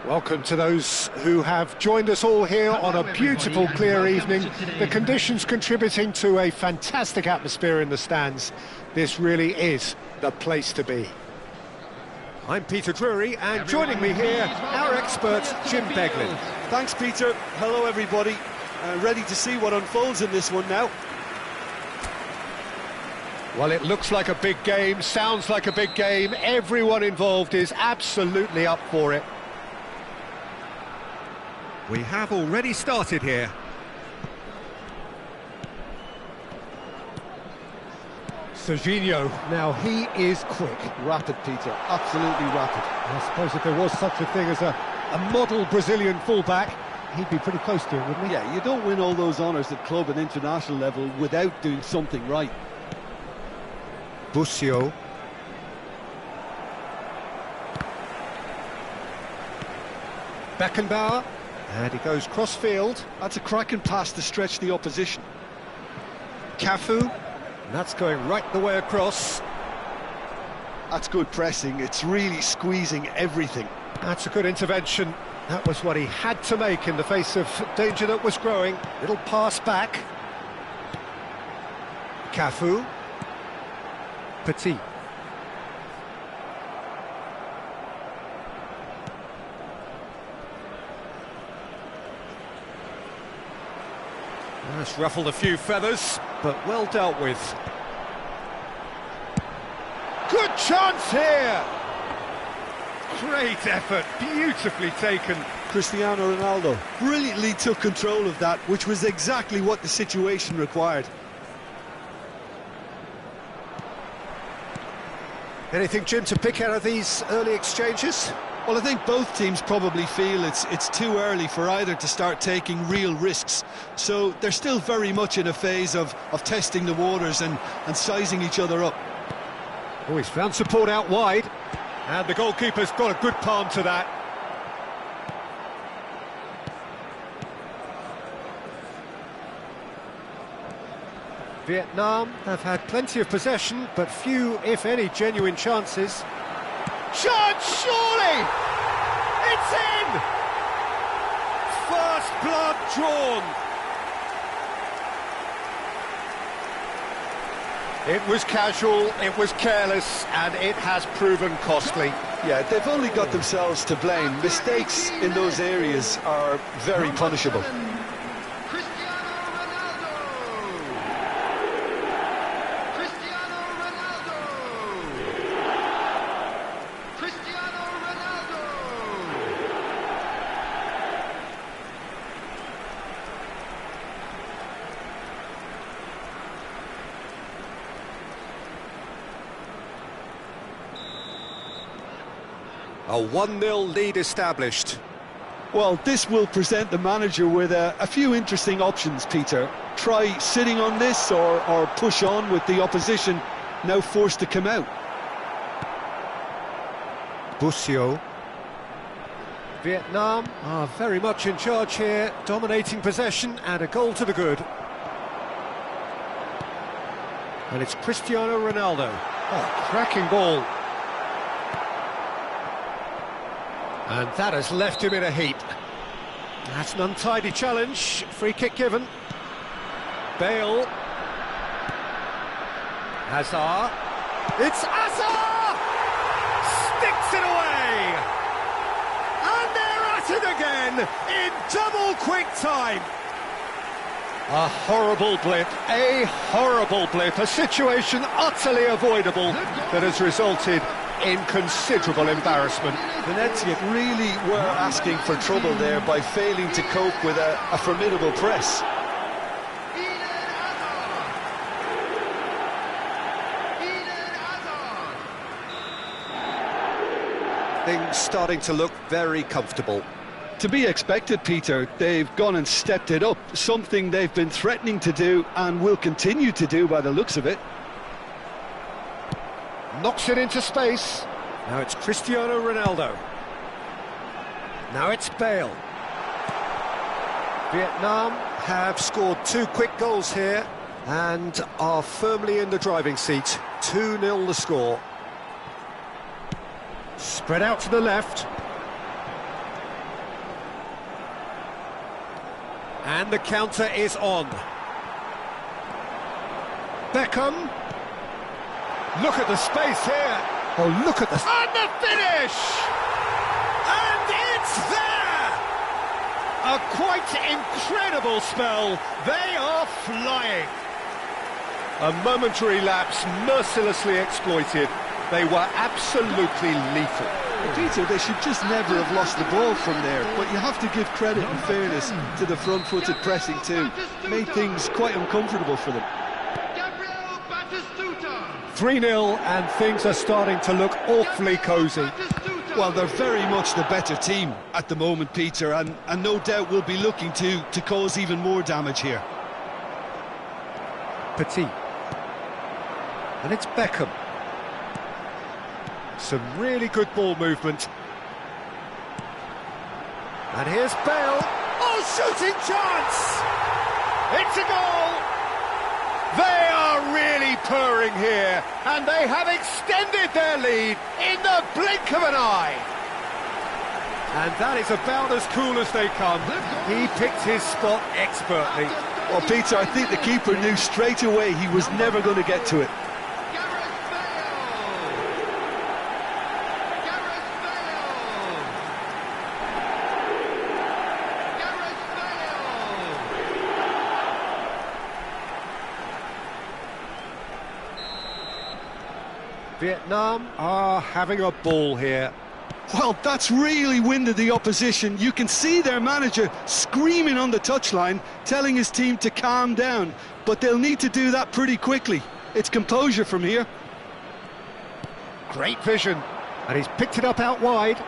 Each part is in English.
Welcome to those who have joined us all here on a beautiful, clear evening. The conditions contributing to a fantastic atmosphere in the stands. This really is the place to be. I'm Peter Drury, and joining me here, our expert, Jim Beglin. Thanks, Peter. Hello, everybody. Ready to see what unfolds in this one now. Well, it looks like a big game, sounds like a big game. Everyone involved is absolutely up for it. We have already started here. Serginho, now he is quick. Rapid, Peter. Absolutely rapid. I suppose if there was such a thing as a model Brazilian fullback, he'd be pretty close to it, wouldn't he? Yeah, you don't win all those honours at club and international level without doing something right. Busio. Beckenbauer. And he goes cross-field. That's a cracking pass to stretch the opposition. Cafu. And that's going right the way across. That's good pressing. It's really squeezing everything. That's a good intervention. That was what he had to make in the face of danger that was growing. Little pass back. Cafu. Petit. That's ruffled a few feathers, but well dealt with. Good chance here! Great effort, beautifully taken. Cristiano Ronaldo brilliantly took control of that, which was exactly what the situation required. Anything, Jim, to pick out of these early exchanges? Well, I think both teams probably feel it's too early for either to start taking real risks. So they're still very much in a phase of testing the waters and sizing each other up. Oh, he's found support out wide. And the goalkeeper's got a good palm to that. Vietnam have had plenty of possession, but few, if any, genuine chances. Chance, surely! It's in! First blood drawn. It was casual, it was careless, and it has proven costly. Yeah, they've only got themselves to blame. Mistakes in those areas are very punishable. A 1-0 lead established. Well, this will present the manager with a few interesting options, Peter. Try sitting on this or push on with the opposition now forced to come out. Busio. Vietnam are very much in charge here, dominating possession and a goal to the good. And it's Cristiano Ronaldo. Oh, cracking ball. And that has left him in a heap. That's an untidy challenge. Free kick given. Bale. Hazard. It's Hazard! Sticks it away! And they're at it again in double quick time. A horrible blip, a situation utterly avoidable that has resulted in considerable embarrassment. Venezia really were asking for trouble there by failing to cope with a formidable press. Things starting to look very comfortable. To be expected, Peter. They've gone and stepped it up, something they've been threatening to do and will continue to do by the looks of it. Knocks it into space. Now it's Cristiano Ronaldo. Now it's Bale. Vietnam have scored 2 quick goals here and are firmly in the driving seat. 2-0 the score. Spread out to the left. And the counter is on. Beckham. Look at the space here. Oh, look at the... And the finish! And it's there! A quite incredible spell. They are flying. A momentary lapse mercilessly exploited. They were absolutely lethal. Peter, they should just never have lost the ball from there, but you have to give credit and fairness to the front-footed pressing too. Made things quite uncomfortable for them. 3-0 and things are starting to look awfully cosy. Well, they're very much the better team at the moment, Peter, and no doubt will be looking to cause even more damage here. Petit. And it's Beckham. Some really good ball movement. And here's Bale. Oh, shooting chance! It's a goal! They are really purring here, and they have extended their lead in the blink of an eye. And that is about as cool as they come. He picked his spot expertly. Well, Peter, I think the keeper knew straight away he was never going to get to it. Vietnam are having a ball here. Well, that's really winded the opposition. You can see their manager screaming on the touchline, telling his team to calm down. But they'll need to do that pretty quickly. It's composure from here. Great vision. And he's picked it up out wide.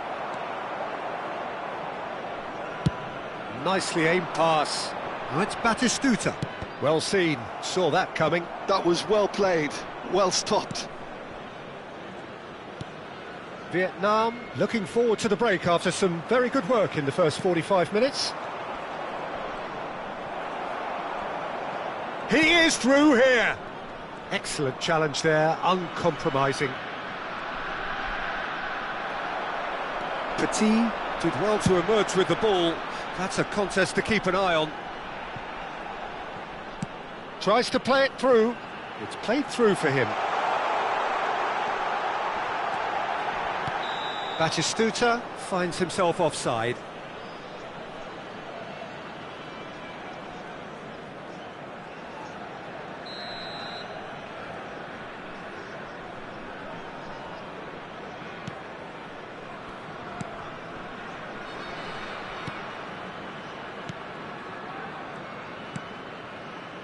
Nicely aimed pass. Now it's Batistuta. Well seen. Saw that coming. That was well played. Well stopped. Vietnam looking forward to the break after some very good work in the first 45 minutes. He is through here. Excellent challenge there, uncompromising. Petit did well to emerge with the ball. That's a contest to keep an eye on. Tries to play it through. It's played through for him. Batistuta finds himself offside.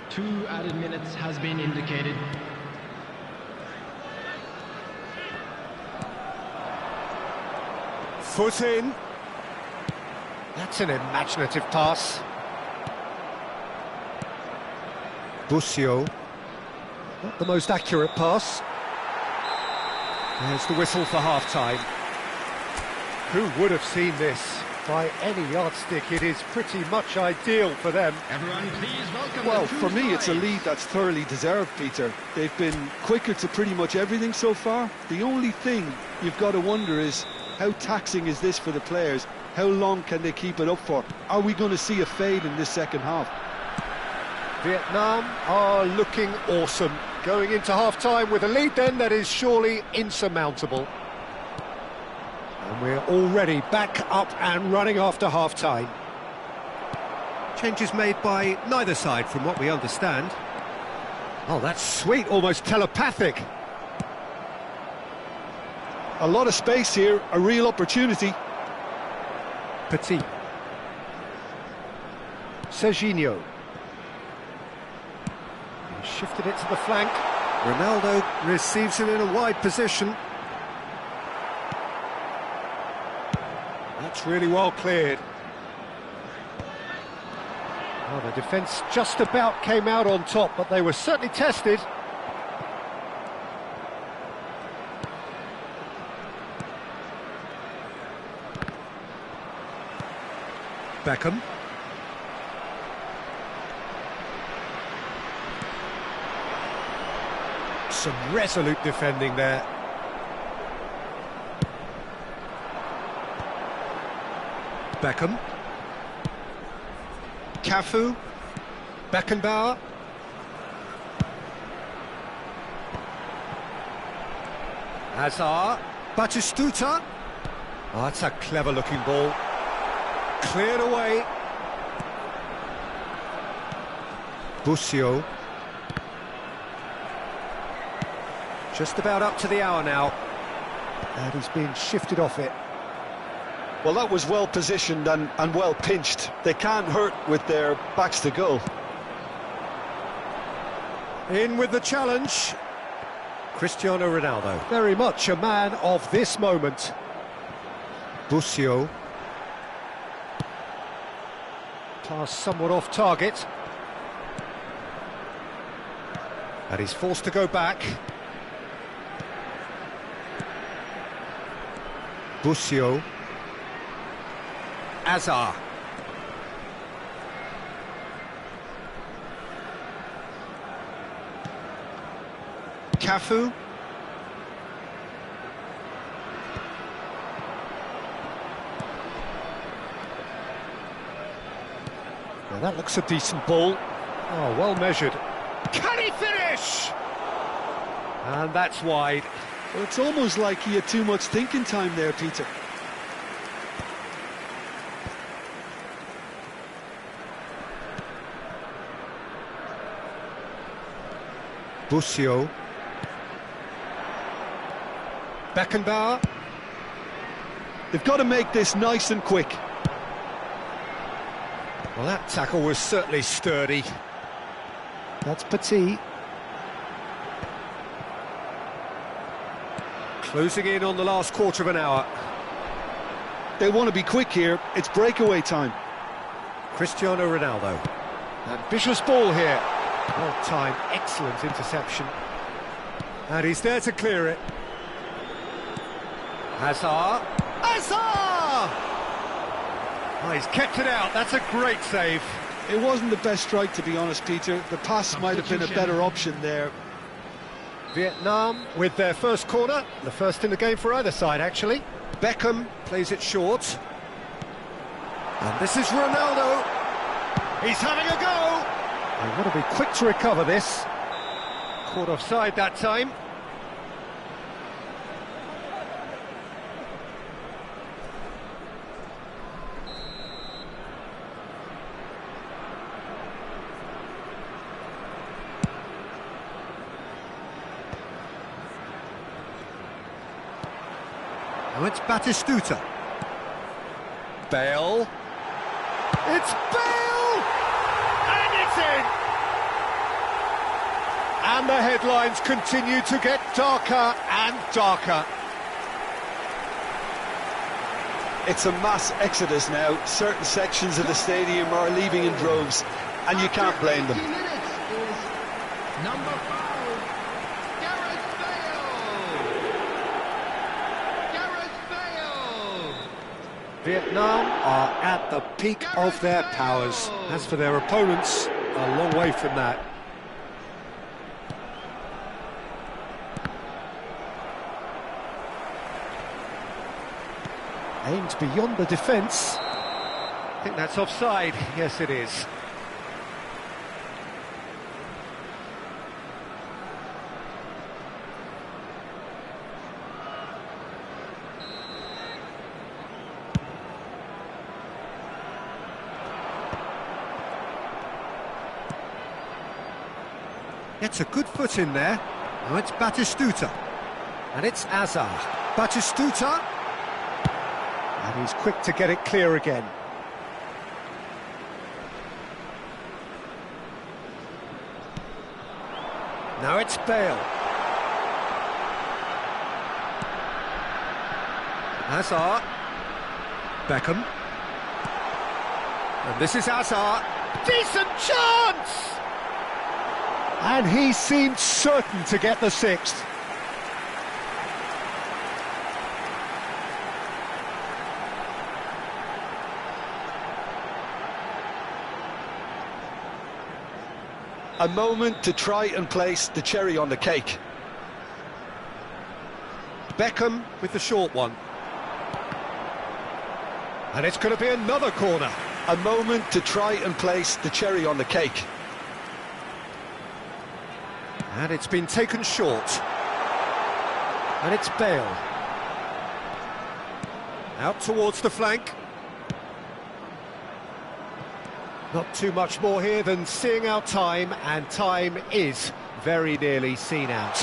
Two added minutes has been indicated. Foot in. That's an imaginative pass. Busio. Not the most accurate pass. There's the whistle for half-time. Who would have seen this? By any yardstick, it is pretty much ideal for them. Everyone, please welcome. Well, for me, it's a lead that's thoroughly deserved, Peter. They've been quicker to pretty much everything so far. The only thing you've got to wonder is, how taxing is this for the players? How long can they keep it up for? Are we going to see a fade in this second half? Vietnam are looking awesome. Going into half-time with a lead then that is surely insurmountable. And we're already back up and running after half-time. Changes made by neither side from what we understand. Oh, that's sweet, almost telepathic. A lot of space here, a real opportunity. Petit. Serginho. He shifted it to the flank. Ronaldo receives it in a wide position. That's really well cleared. Oh, the defence just about came out on top, but they were certainly tested. Beckham. Some resolute defending there. Beckham. Cafu, Beckenbauer. Hazard, Batistuta. Oh, that's a clever-looking ball. Cleared away. Busio. Just about up to the hour now. And he's being shifted off it. Well, that was well positioned and well pinched. They can't hurt with their backs to goal. In with the challenge. Cristiano Ronaldo. Very much a man of this moment. Busio. Pass somewhat off target. And he's forced to go back. Busio. Hazard. Cafu. Well, that looks a decent ball. Oh, well measured. Can he finish? And that's wide. Well, it's almost like he had too much thinking time there, Peter. Busio. Beckenbauer. They've got to make this nice and quick. Well, that tackle was certainly sturdy. That's Petit. Closing in on the last quarter of an hour. They want to be quick here. It's breakaway time. Cristiano Ronaldo. Ambitious ball here. Well timed, excellent interception. And he's there to clear it. Hazard. Hazard! Oh, he's kept it out. That's a great save. It wasn't the best strike, to be honest, Peter. The pass might have been a better option there. Vietnam with their first corner. The first in the game for either side, actually. Beckham plays it short. And this is Ronaldo. He's having a go. They've got to be quick to recover this. Caught offside that time. Now it's Batistuta. Bale. It's Bale! And it's in! And the headlines continue to get darker and darker. It's a mass exodus now. Certain sections of the stadium are leaving in droves, and you can't blame them. Number 5, Gareth Bale. Vietnam are at the peak of their powers. As for their opponents, a long way from that. Aimed beyond the defence. I think that's offside. Yes, it is. Gets a good foot in there. Now it's Batistuta. And it's Hazard. Batistuta. And he's quick to get it clear again. Now it's Bale. Hazard. Beckham. And this is Hazard. Decent chance! And he seemed certain to get the sixth. A moment to try and place the cherry on the cake. Beckham with the short one. And it's going to be another corner. A moment to try and place the cherry on the cake. And it's been taken short. And it's Bale. Out towards the flank. Not too much more here than seeing out time, and time is very nearly seen out.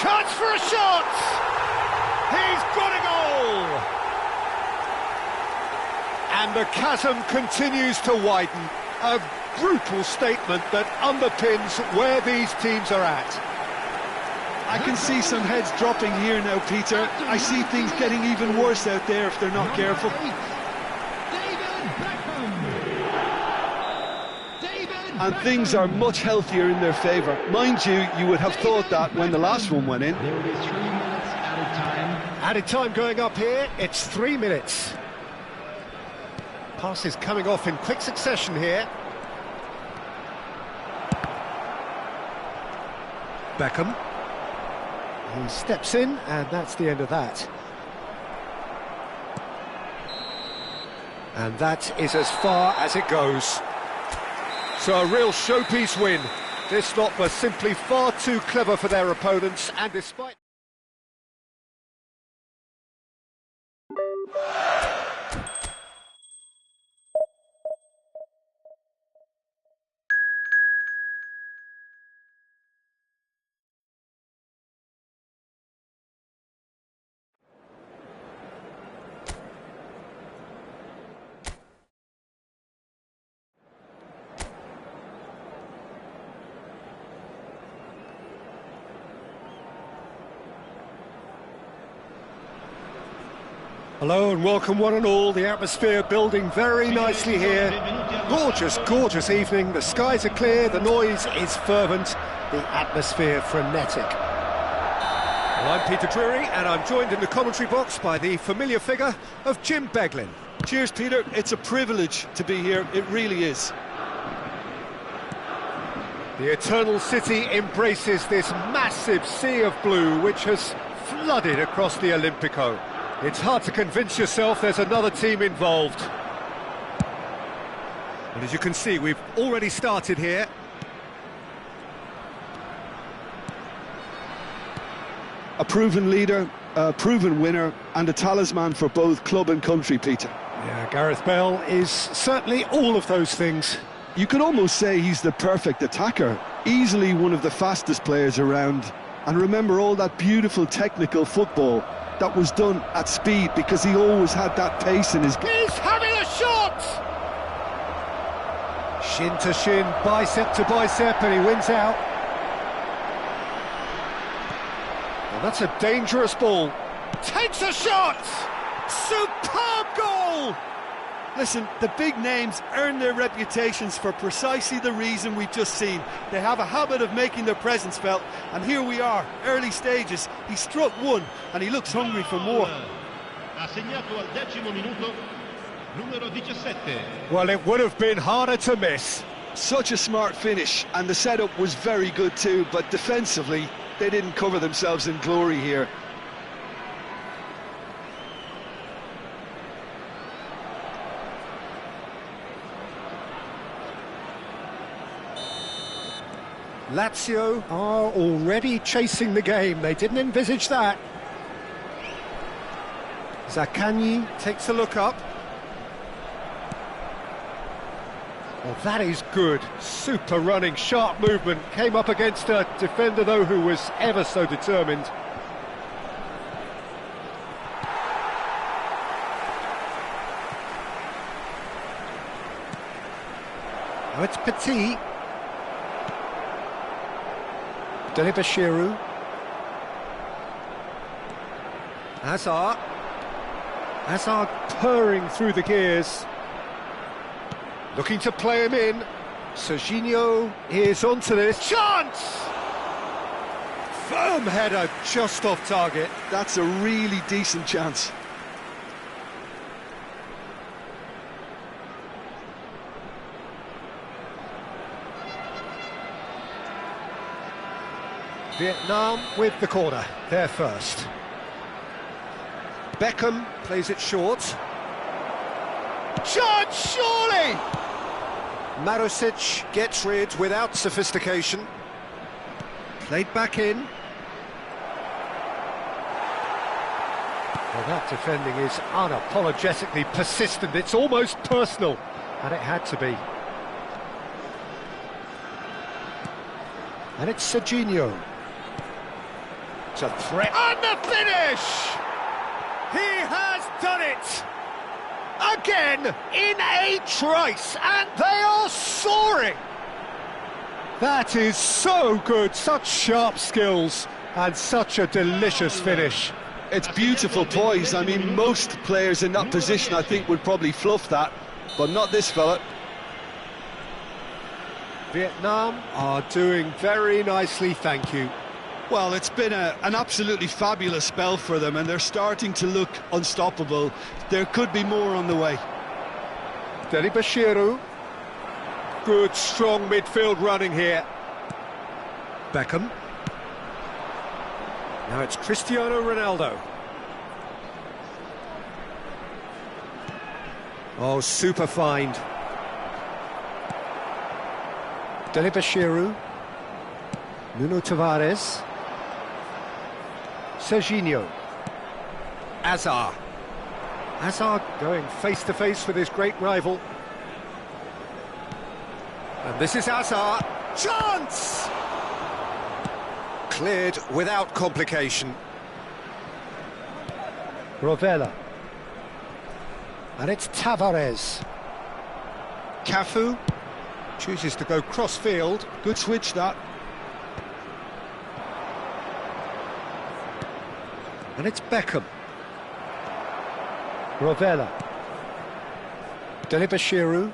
Chance for a shot! He's got a goal! And the chasm continues to widen. A brutal statement that underpins where these teams are at. I can see some heads dropping here now, Peter. I see things getting even worse out there if they're not careful. And things are much healthier in their favour. Mind you, you would have thought that when the last one went in. There will be 3 minutes added time. Added time going up here, it's 3 minutes. Passes coming off in quick succession here. Beckham. He steps in, and that's the end of that. And that is as far as it goes. So a real showpiece win. This lot were simply far too clever for their opponents, and despite... Hello and welcome one and all. The atmosphere building very nicely here. Gorgeous, gorgeous evening. The skies are clear, the noise is fervent, the atmosphere frenetic. Well, I'm Peter Drury and I'm joined in the commentary box by the familiar figure of Jim Beglin. Cheers, Peter. It's a privilege to be here. It really is. The Eternal City embraces this massive sea of blue which has flooded across the Olympico. It's hard to convince yourself there's another team involved. And as you can see, we've already started here. A proven leader, a proven winner, and a talisman for both club and country, Peter. Yeah, Gareth Bale is certainly all of those things. You could almost say he's the perfect attacker. Easily one of the fastest players around. And remember all that beautiful technical football that was done at speed, because he always had that pace in his game. He's having a shot! Shin to shin, bicep to bicep, and he wins out. Well, that's a dangerous ball. Takes a shot! Superb goal! Listen, the big names earn their reputations for precisely the reason we've just seen. They have a habit of making their presence felt, and here we are, early stages. He struck one, and he looks hungry for more. Ha segnato al 10° minuto, numero 17. Well, it would have been harder to miss. Such a smart finish, and the setup was very good too, but defensively, they didn't cover themselves in glory here. Lazio are already chasing the game. They didn't envisage that. Zaccagni takes a look up. Well, that is good. Super running, sharp movement. Came up against a defender, though, who was ever so determined. Now it's Petit. Delibashiru. Hazard. Hazard purring through the gears. Looking to play him in. Serginho is onto this. Chance! Firm header just off target. That's a really decent chance. Vietnam with the corner, they're first. Beckham plays it short. Chance, surely! Marusic gets rid without sophistication. Played back in. Well, that defending is unapologetically persistent. It's almost personal, and it had to be. And it's Serginho. It's a threat. And the finish! He has done it! Again, in a trice, and they are soaring! That is so good, such sharp skills, and such a delicious finish. It's beautiful poise. I mean, most players in that position, I think, would probably fluff that, but not this fella. Vietnam are doing very nicely, thank you. Well, it's been an absolutely fabulous spell for them, and they're starting to look unstoppable. There could be more on the way. Deli Bashiru. Good, strong midfield running here. Beckham. Now it's Cristiano Ronaldo. Oh, super find. Deli Bashiru. Nuno Tavares. Serginho. Azar. Azar going face-to-face with his great rival. And this is Azar. Chance! Cleared without complication. Rovella. And it's Tavares. Cafu chooses to go cross-field. Good switch, that. And it's Beckham. Rovella. Deli Bashiru.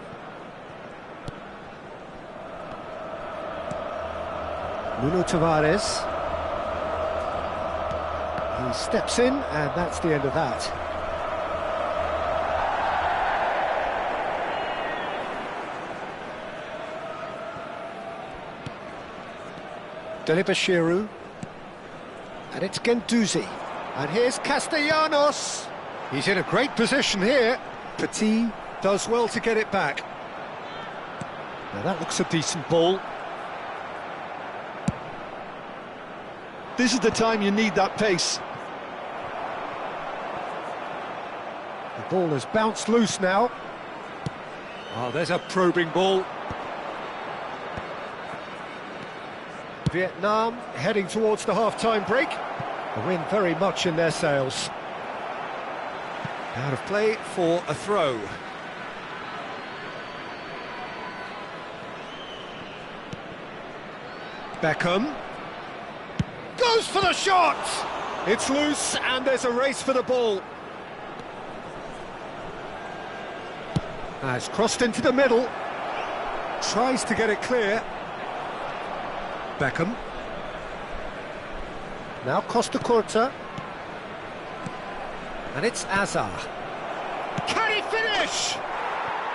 Nuno Tavares. He steps in, and that's the end of that. Deli Bashiru. And it's Guendouzi. And here's Castellanos. He's in a great position here. Petit does well to get it back. Now that looks a decent ball. This is the time you need that pace. The ball has bounced loose now. Oh, there's a probing ball. Vietnam heading towards the half-time break. The wind very much in their sails. Out of play for a throw. Beckham. Goes for the shot! It's loose and there's a race for the ball. Has crossed into the middle. Tries to get it clear. Beckham. Now Costa Curta. And it's Azar. Can he finish?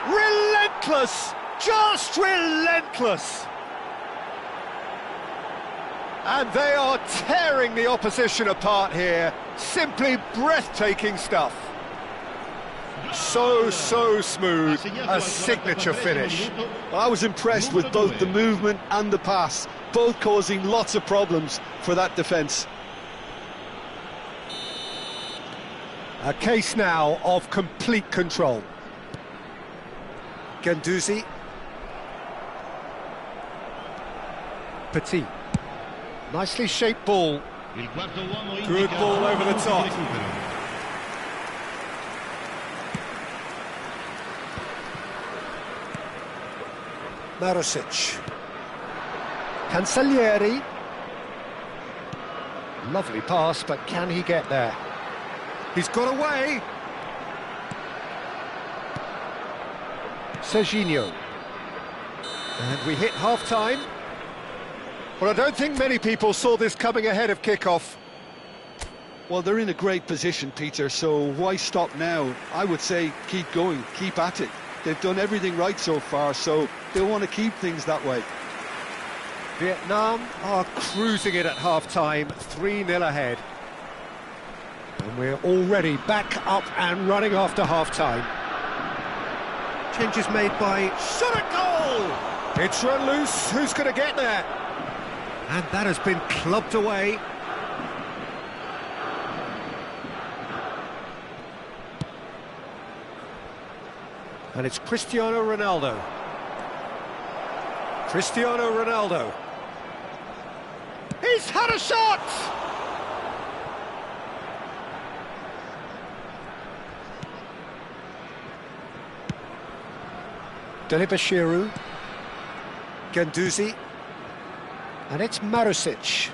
Relentless! Just relentless! And they are tearing the opposition apart here. Simply breathtaking stuff. So smooth. A signature finish. Well, I was impressed with both the movement and the pass, both causing lots of problems for that defence. A case now of complete control. Guendouzi. Petit. Nicely shaped ball. Good ball over the top. Marusic. Cancellieri. Lovely pass, but can he get there? He's got away. Serginho. And we hit half-time. Well, I don't think many people saw this coming ahead of kick-off. Well, they're in a great position, Peter, so why stop now? I would say keep going, keep at it. They've done everything right so far, so they want to keep things that way. Vietnam are cruising it at half-time, 3-0 ahead. And we're already back up and running after half-time. Changes made by... Shot at goal! It's run loose, who's going to get there? And that has been clubbed away. And it's Cristiano Ronaldo. Cristiano Ronaldo. He's had a shot! Delibashiru. Guendouzi. And it's Marusic.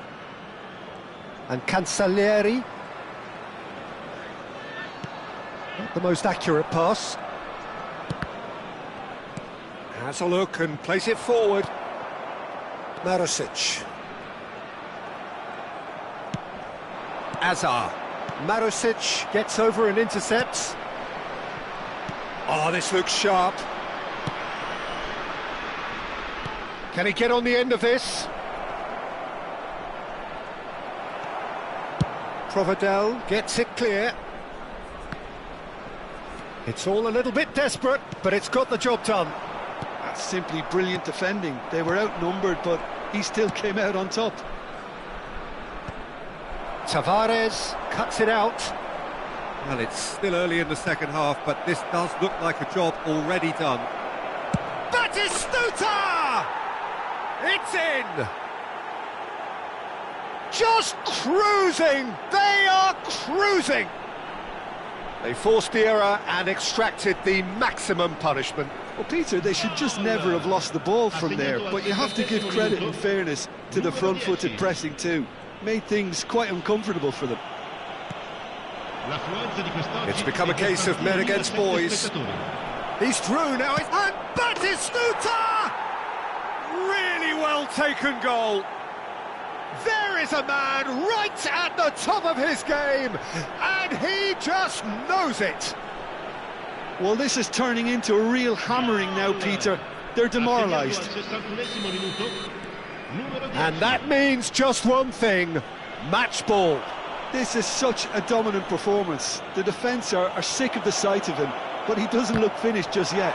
And Cancellieri. Not the most accurate pass. Has a look and plays it forward. Marusic. Azar. Marusic gets over and intercepts. Oh, this looks sharp. Can he get on the end of this? Provedel gets it clear. It's all a little bit desperate, but it's got the job done. That's simply brilliant defending. They were outnumbered, but he still came out on top. Tavares cuts it out. Well, it's still early in the second half, but this does look like a job already done. Batistuta! It's in! Just cruising! They are cruising! They forced the error and extracted the maximum punishment. Well, Peter, they should just never have lost the ball from there, but you have to give credit and fairness to the front-footed pressing too. Made things quite uncomfortable for them. It's become a case of men against boys. He's through now, and Batistuta! Really well taken goal. There is a man right at the top of his game, and he just knows it. Well, this is turning into a real hammering now, Peter. They're demoralised. And that means just one thing, match ball. This is such a dominant performance. The defence are sick of the sight of him, but he doesn't look finished just yet.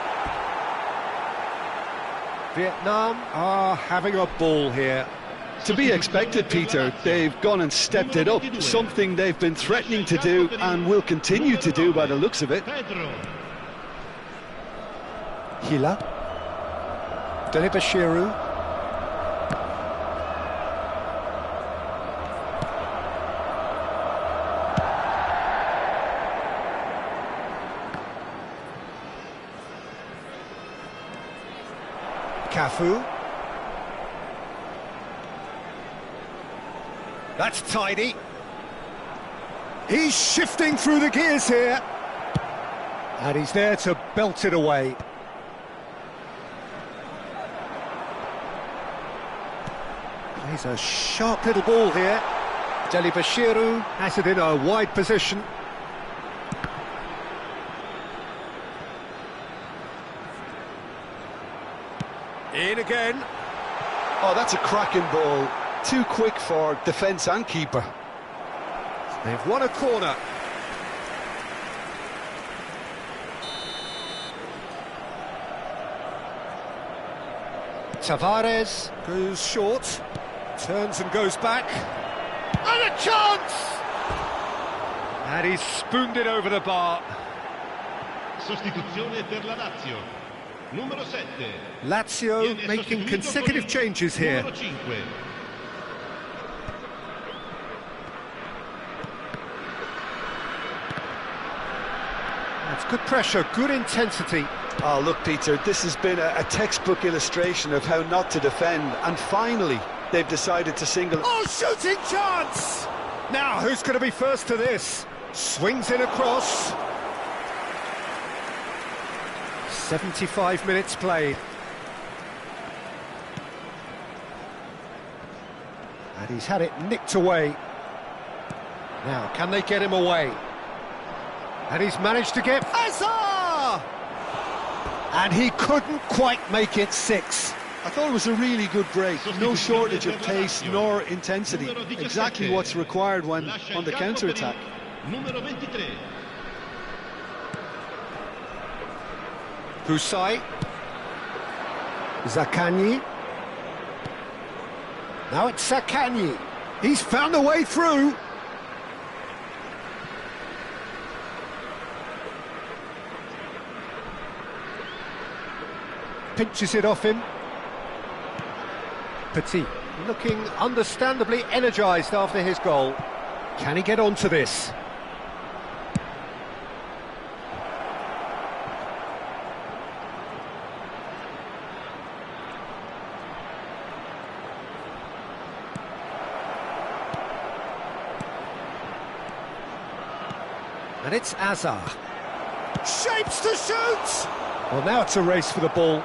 Vietnam are having a ball here. To be expected, Peter. They've gone and stepped it up, something they've been threatening to do and will continue to do by the looks of it. Hila. Delibashiru. Cafu. That's tidy. He's shifting through the gears here. And he's there to belt it away. Plays a sharp little ball here. Delibashiru has it in a wide position. In again. Oh, that's a cracking ball. Too quick for defence and keeper. They've won a corner. Tavares goes short, turns and goes back. And a chance! And he's spooned it over the bar. Sostituzione per la Lazio. Numero 7. Lazio making consecutive changes here. Numero 5. That's good pressure, good intensity. Oh, look, Peter, this has been a textbook illustration of how not to defend, and finally they've decided to single. Oh, shooting chance! Now, who's going to be first to this? Swings in across. 75 minutes played. And he's had it nicked away. Now, can they get him away? And he's managed to get Azar! And he couldn't quite make it 6. I thought it was a really good break. No shortage of pace nor intensity. Exactly what's required when on the counter-attack. Husai. Zaccagni. Now it's Zaccagni. He's found a way through. Pinches it off him. Petit, looking understandably energised after his goal. Can he get onto this? And it's Azar. Shapes to shoot! Well, now it's a race for the ball.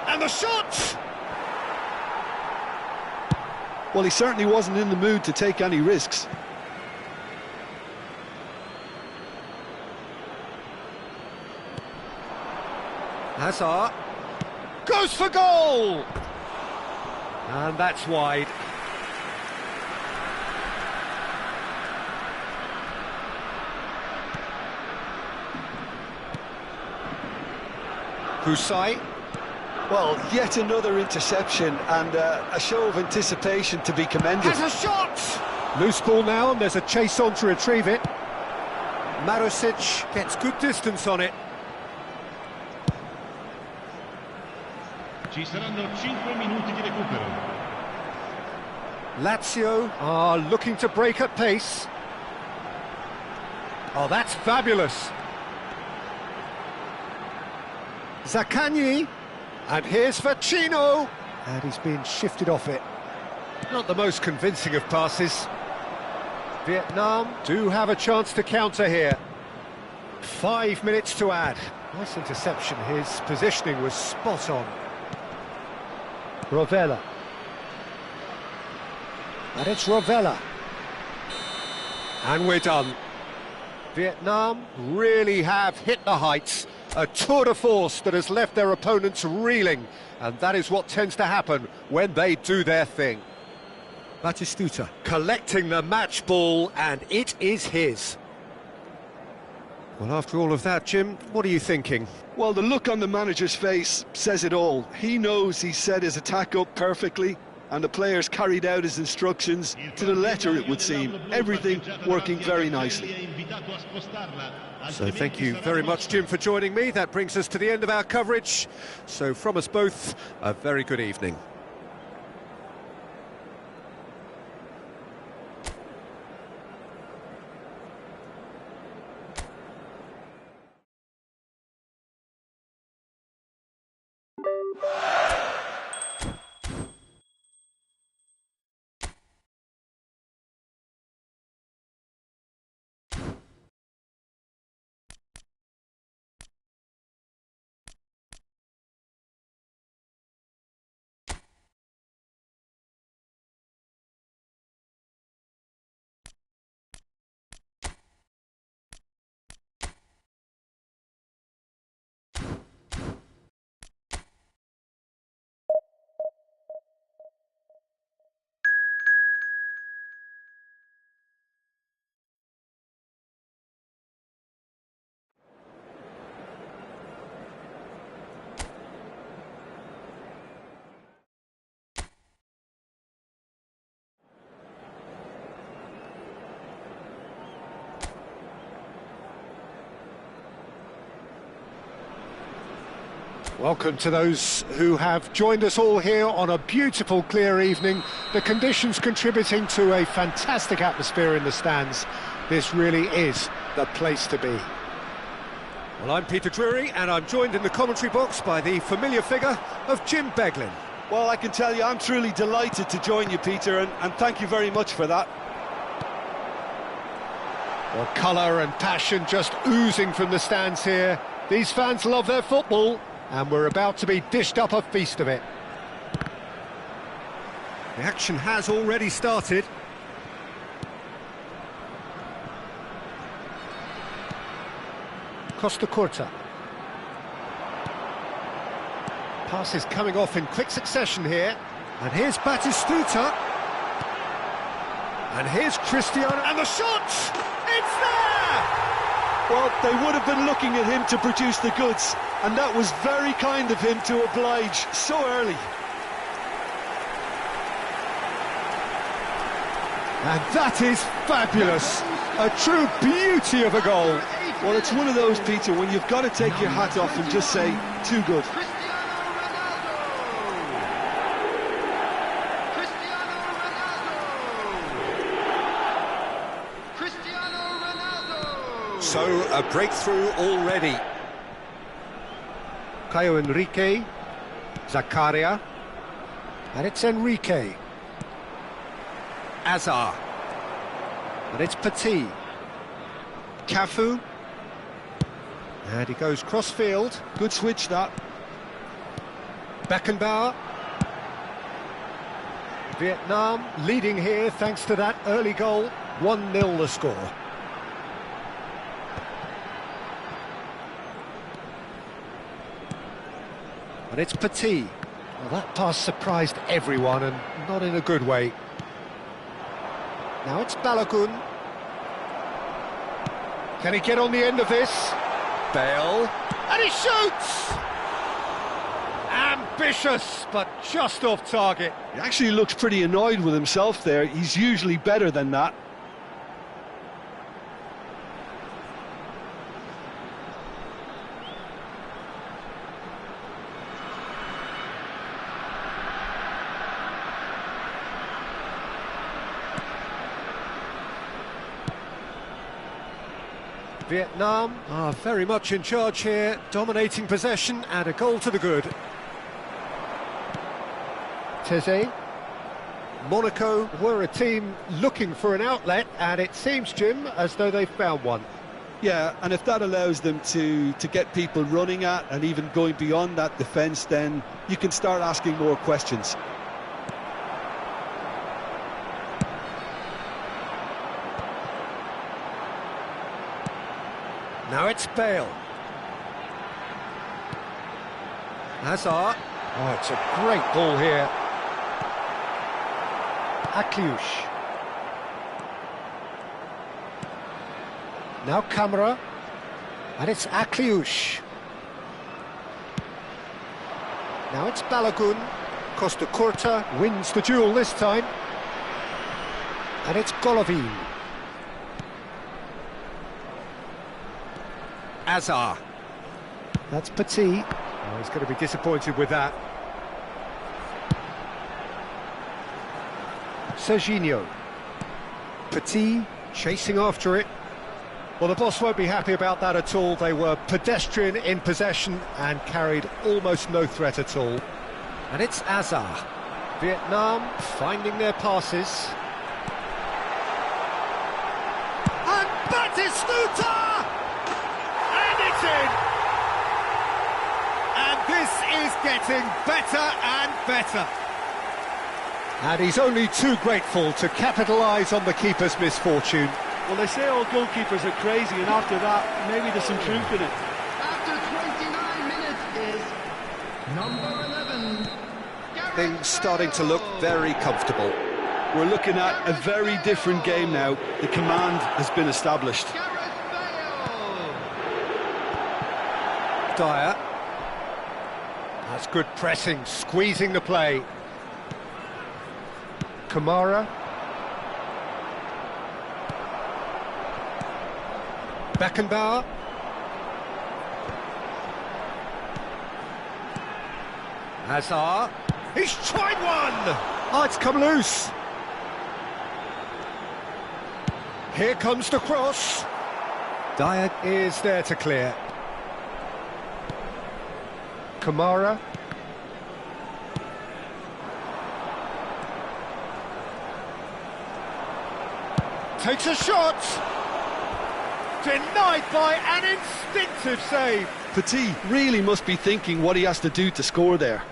And the shot! Well, he certainly wasn't in the mood to take any risks. Hazard goes for goal! And that's wide. Husai. Well, yet another interception and a show of anticipation to be commended. Has a shot! Loose ball now, and there's a chase on to retrieve it. Marusic gets good distance on it. Ci saranno 5 minuti di recupero. Lazio are looking to break at pace. Oh, that's fabulous. Zaccagni, and here's Vecino, and he's been shifted off it. Not the most convincing of passes. Vietnam do have a chance to counter here. 5 minutes to add. Nice interception, his positioning was spot on. Rovella. And it's Rovella. And we're done. Vietnam really have hit the heights. A tour de force that has left their opponents reeling, and that is what tends to happen when they do their thing. Batistuta collecting the match ball, and it is his. Well, after all of that, Jim, what are you thinking? Well, the look on the manager's face says it all. He knows he set his attack up perfectly, and the players carried out his instructions to the letter, it would seem. Everything working very nicely. So thank you very much, Jim, for joining me. That brings us to the end of our coverage. So from us both, a very good evening. Welcome to those who have joined us all here on a beautiful, clear evening. The conditions contributing to a fantastic atmosphere in the stands. This really is the place to be. Well, I'm Peter Drury, and I'm joined in the commentary box by the familiar figure of Jim Beglin. Well, I can tell you I'm truly delighted to join you, Peter, and thank you very much for that. Well, colour and passion just oozing from the stands here. These fans love their football, and we're about to be dished up a feast of it. The action has already started. Costa Curta. Pass is coming off in quick succession here. And here's Batistuta. And here's Cristiano. And the shot! It's there! Well, they would have been looking at him to produce the goods, and that was very kind of him to oblige so early. And that is fabulous. A true beauty of a goal. Well, it's one of those, Peter, when you've got to take your hat off and just say, too good. So, a breakthrough already. Caio Henrique, Zakaria, and it's Enrique. Azar. And it's Petit. Cafu. And he goes cross-field. Good switch, that. Beckenbauer. Vietnam leading here thanks to that early goal. 1-0 the score. And it's Petit. Well, that pass surprised everyone, and not in a good way. Now it's Balogun. Can he get on the end of this? Bale. And he shoots! Ambitious, but just off target. He actually looks pretty annoyed with himself there. He's usually better than that. Vietnam are very much in charge here, dominating possession and a goal to the good. Teze. Monaco were a team looking for an outlet, and it seems, Jim, as though they've found one. Yeah, and if that allows them to get people running at and even going beyond that defence, then you can start asking more questions. Now it's Bale. Hazard. Oh, it's a great ball here. Akliush. Now Camera. And it's Akliush. Now it's Balogun. Costa Curta wins the duel this time. And it's Golovin. Azar. That's Petit. Oh, he's going to be disappointed with that. Serginho. Petit chasing after it. Well, the boss won't be happy about that at all. They were pedestrian in possession and carried almost no threat at all. And it's Azar. Vietnam finding their passes. And Batistuta! And it's in! And this is getting better and better. And he's only too grateful to capitalise on the keeper's misfortune. Well, they say all goalkeepers are crazy, and after that, maybe there's some truth in it. After 29 minutes is number 11. Things starting to look very comfortable. We're looking at a very different game now. The command has been established. Dyer. That's good pressing, squeezing the play. Kamara. Beckenbauer. Hazard. He's tried one! Oh, it's come loose. Here comes the cross. Dyer is there to clear. Kamara. Takes a shot. Denied by an instinctive save. Petit really must be thinking what he has to do to score there.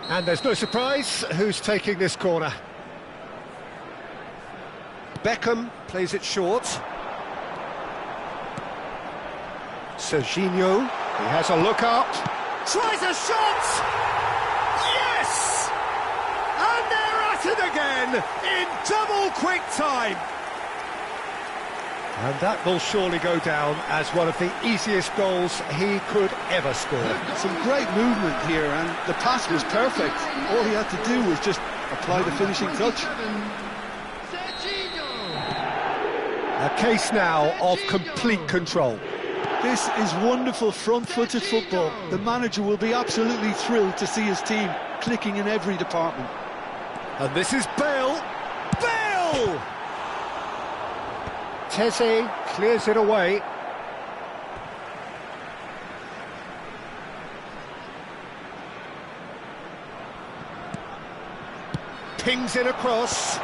And there's no surprise who's taking this corner. Beckham plays it short. Serginho, he has a look up. Tries a shot! at it again in double quick time. And that will surely go down as one of the easiest goals he could ever score. Some great movement here, and the pass was perfect. All he had to do was just apply the finishing touch. A case now of complete control. This is wonderful front-footed football. The manager will be absolutely thrilled to see his team clicking in every department. And this is Bale. Bale! Teze clears it away. Pings it across.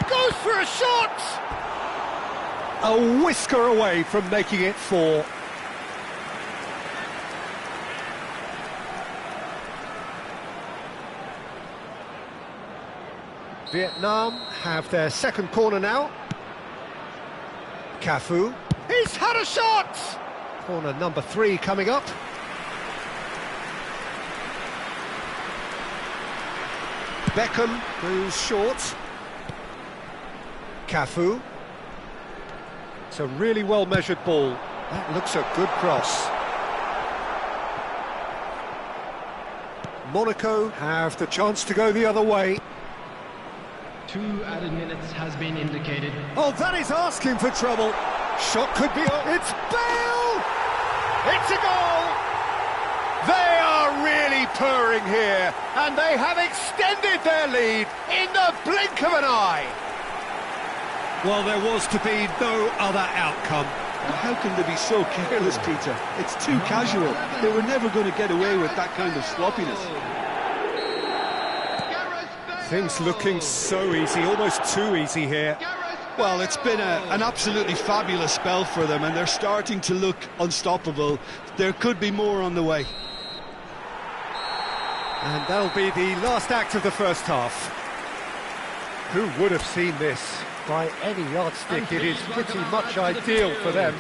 Goes for a shot! A whisker away from making it 4. Vietnam have their second corner now. Cafu. He's had a shot! Corner number 3 coming up. Beckham goes short. Cafu. It's a really well-measured ball. That looks a good cross. Monaco have the chance to go the other way. 2 added minutes has been indicated. Oh, that is asking for trouble. Shot could be on. It's Bale! It's a goal! They are really purring here, and they have extended their lead in the blink of an eye. Well, there was to be no other outcome. How can they be so careless, Peter? It's too casual. They were never going to get away with that kind of sloppiness. Things looking so easy, almost too easy here. Well, it's been an absolutely fabulous spell for them, and they're starting to look unstoppable. There could be more on the way. And that'll be the last act of the first half. Who would have seen this? By any yardstick, it is pretty much ideal for them.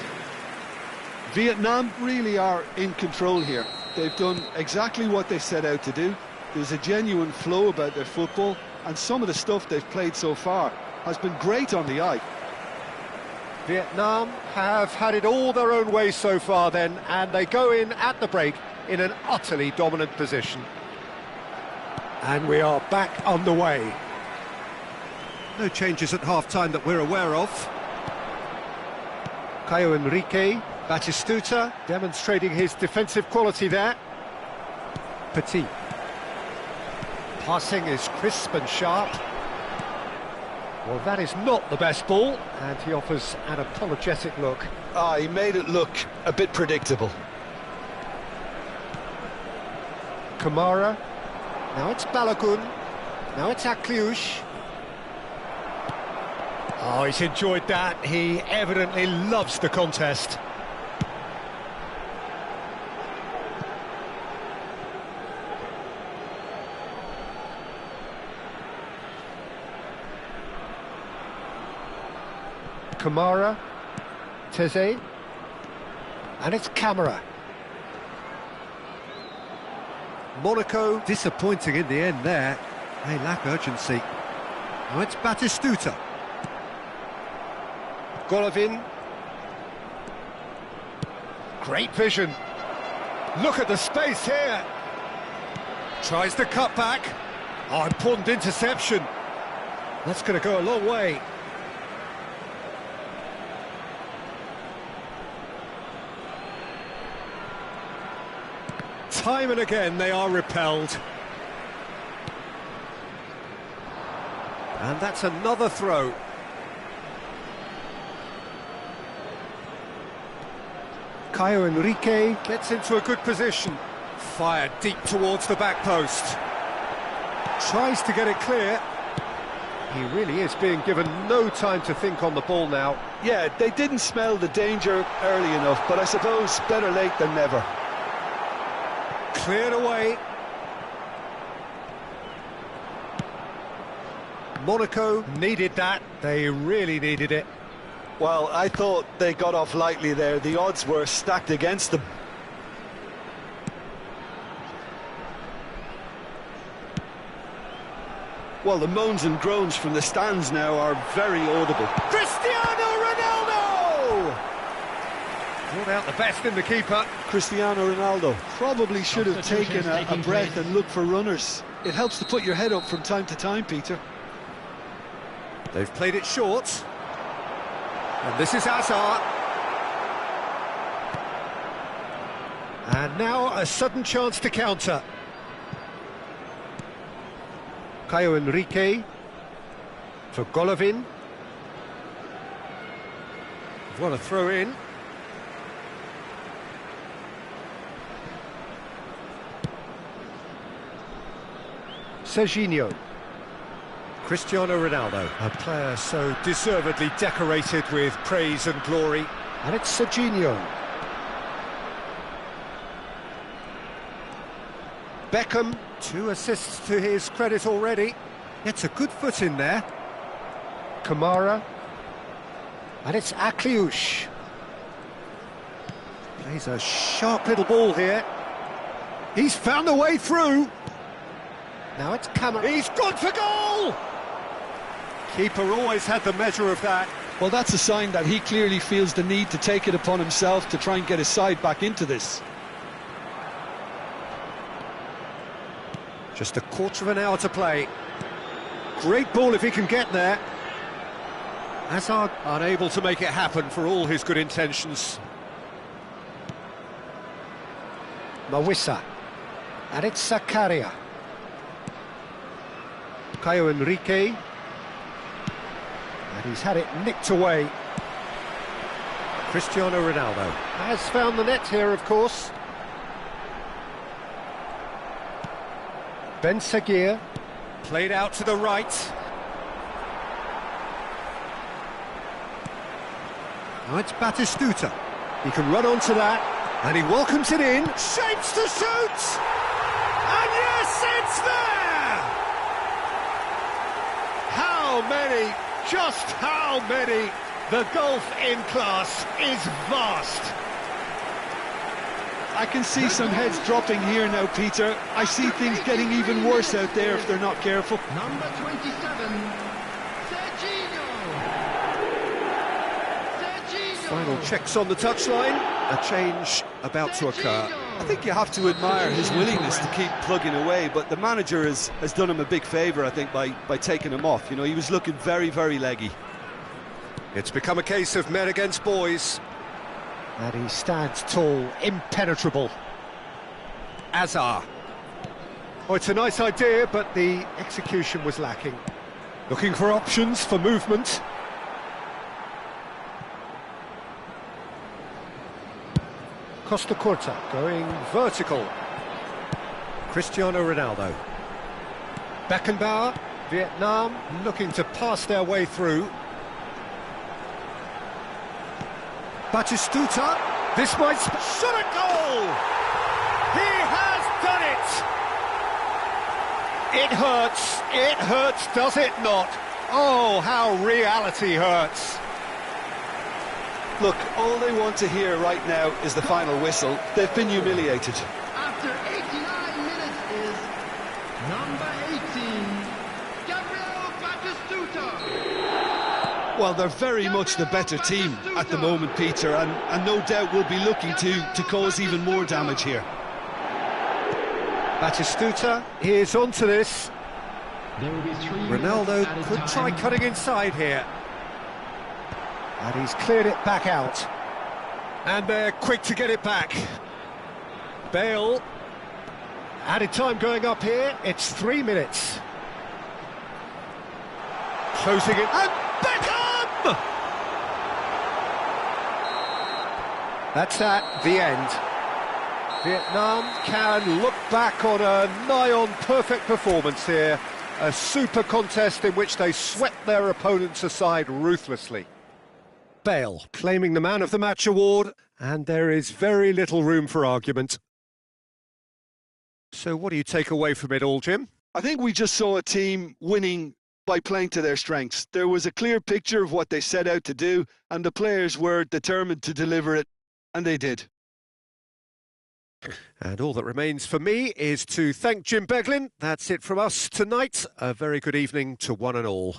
Vietnam really are in control here. They've done exactly what they set out to do. There's a genuine flow about their football, and some of the stuff they've played so far has been great on the eye. Vietnam have had it all their own way so far then, and they go in at the break in an utterly dominant position. And we are back underway. No changes at half-time that we're aware of. Caio Henrique, Batistuta, demonstrating his defensive quality there. Petit. Passing is crisp and sharp. Well, that is not the best ball, and he offers an apologetic look. He made it look a bit predictable. Kamara. Now it's Balogun. Now it's Akliush. Oh, he's enjoyed that. He evidently loves the contest. Kamara, Teze, and it's Camara. Monaco disappointing in the end there. They lack urgency. Now it's Batistuta. Golovin. Great vision. Look at the space here. Tries the cut back. Oh, important interception. That's going to go a long way. Time and again they are repelled. And that's another throw. Caio Henrique Gets into a good position. Fired deep towards the back post. tries to get it clear. He really is being given no time to think on the ball now. Yeah, they didn't smell the danger early enough, but I suppose better late than never. Cleared away. Monaco needed that. They really needed it. Well, I thought they got off lightly there. The odds were stacked against them. Well, the moans and groans from the stands now are very audible. Cristiano Ronaldo! Brought out the best in the keeper. Cristiano Ronaldo probably should have taken a breath and looked for runners. It helps to put your head up from time to time, Peter. They've played it short. And this is Hazard. And now a sudden chance to counter. Caio Henrique for Golovin. What a throw in. Serginho. Cristiano Ronaldo, a player so deservedly decorated with praise and glory. And it's Serginho. Beckham, 2 assists to his credit already. Gets a good foot in there. Kamara. And it's Akliouche. Plays a sharp little ball here. He's found a way through. Now it's Kamara. He's gone for goal! Keeper always had the measure of that. Well, that's a sign that he clearly feels the need to take it upon himself to try and get his side back into this. Just a quarter of an hour to play. Great ball if he can get there. Hazard unable to make it happen for all his good intentions. Mawissa. And it's Zakaria. Caio Henrique. And he's had it nicked away. Cristiano Ronaldo has found the net here, of course. Ben Seguir, played out to the right. Now it's Batistuta. He can run onto that, and he welcomes it in. Shapes to shoot! And yes, it's there! How many, just how many? The gulf in class is vast. I can see some heads dropping here now, Peter. I see things getting even worse out there if they're not careful. Number 27, Serginho. Final checks on the touchline. A change about to occur. I think you have to admire his willingness to keep plugging away, but the manager has done him a big favour, I think, by taking him off. You know, he was looking very, very leggy. It's become a case of men against boys. And he stands tall, impenetrable. Hazard. Oh, it's a nice idea, but the execution was lacking. Looking for options for movement. Costa Curta going vertical. Cristiano Ronaldo. Beckenbauer, Vietnam looking to pass their way through. Batistuta, this might... shot a goal! He has done it! It hurts, does it not? Oh, how reality hurts. Look, all they want to hear right now is the final whistle. They've been humiliated. After 89 minutes is number 18, Gabriel Batistuta. Well, they're very much the better team at the moment, Peter, and no doubt will be looking to cause even more damage here. Batistuta is onto this. There will be 3 Ronaldo minutes could added try time. cutting inside here. And he's cleared it back out. And they're quick to get it back. Bale. Added time going up here. It's 3 minutes. Closing it. And Beckham! That's at the end. Vietnam can look back on a nigh-on perfect performance here. A super contest in which they swept their opponents aside ruthlessly. Bale claiming the Man of the Match award, and there is very little room for argument. So what do you take away from it all, Jim? I think we just saw a team winning by playing to their strengths. There was a clear picture of what they set out to do, and the players were determined to deliver it, and they did. And all that remains for me is to thank Jim Beglin. That's it from us tonight. A very good evening to one and all.